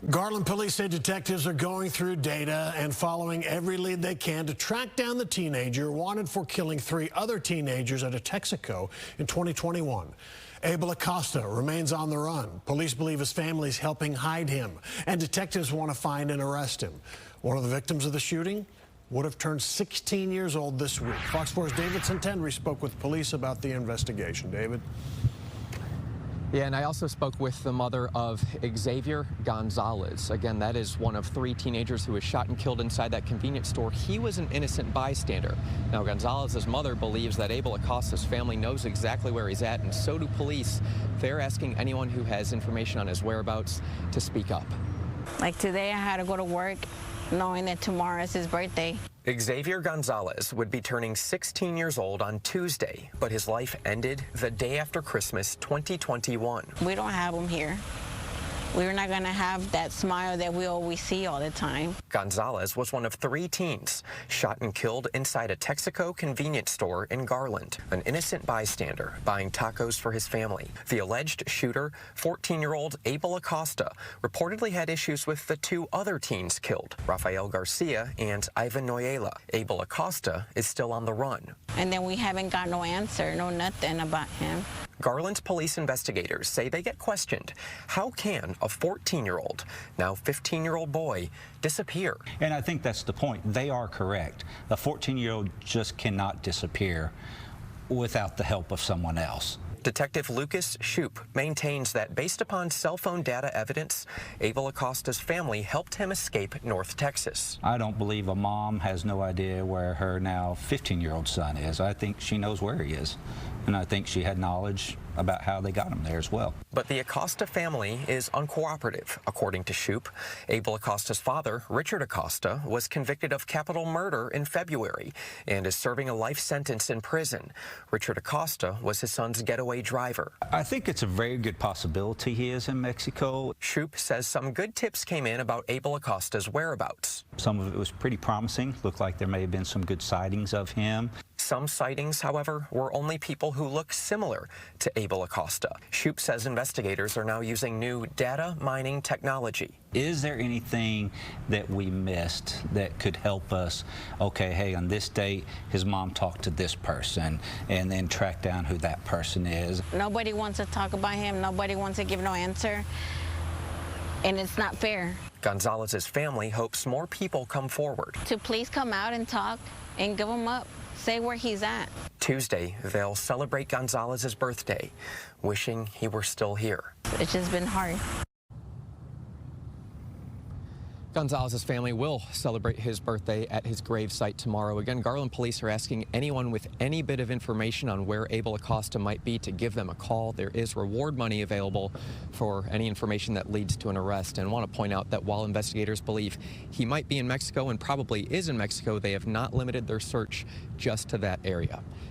Garland police say detectives are going through data and following every lead they can to track down the teenager wanted for killing 3 other teenagers at a Texaco in 2021. Abel Acosta remains on the run. Police believe his family is helping hide him, and detectives want to find and arrest him. One of the victims of the shooting would have turned 16 years old this week. Fox 4's David Centenry spoke with police about the investigation. David? Yeah, and I also spoke with the mother of Xavier Gonzalez. Again, that is one of 3 teenagers who was shot and killed inside that convenience store. He was an innocent bystander. Now, Gonzalez's mother believes that Abel Acosta's family knows exactly where he's at, and so do police. They're asking anyone who has information on his whereabouts to speak up. Like today, I had to go to work knowing that tomorrow is his birthday. Xavier Gonzalez would be turning 16 years old on Tuesday, but his life ended the day after Christmas 2021. We don't have him here. We're not going to have that smile that we always see all the time. Gonzalez was one of 3 teens shot and killed inside a Texaco convenience store in Garland, an innocent bystander buying tacos for his family. The alleged shooter, 14-year-old Abel Acosta, reportedly had issues with the 2 other teens killed, Rafael Garcia and Ivan Noyela. Abel Acosta is still on the run. And then we haven't got no answer, no nothing about him. Garland's police investigators say they get questioned. How can a 14-year-old, now 15-year-old boy disappear? And I think that's the point. They are correct. A 14-year-old just cannot disappear without the help of someone else. Detective Lucas Shoup maintains that based upon cell phone data evidence, Abel Acosta's family helped him escape North Texas. I don't believe a mom has no idea where her now 15-year-old son is. I think she knows where he is, and I think she had knowledge about how they got him there as well. But the Acosta family is uncooperative, according to Shoup. Abel Acosta's father, Richard Acosta, was convicted of capital murder in February and is serving a life sentence in prison. Richard Acosta was his son's getaway driver. I think it's a very good possibility he is in Mexico. Shoup says some good tips came in about Abel Acosta's whereabouts. Some of it was pretty promising. Looked like there may have been some good sightings of him. Some sightings, however, were only people who look similar to Abel Acosta. Shoup says investigators are now using new data mining technology. Is there anything that we missed that could help us? Okay, hey, on this date, his mom talked to this person, and then track down who that person is. Nobody wants to talk about him. Nobody wants to give no answer. And it's not fair. Gonzalez's family hopes more people come forward. To please come out and talk and give him up. Say where he's at. Tuesday, they'll celebrate Gonzalez's birthday, wishing he were still here. It's just been hard. Gonzalez's family will celebrate his birthday at his gravesite tomorrow. Again, Garland police are asking anyone with any bit of information on where Abel Acosta might be to give them a call. There is reward money available for any information that leads to an arrest. And I want to point out that while investigators believe he might be in Mexico and probably is in Mexico, they have not limited their search just to that area.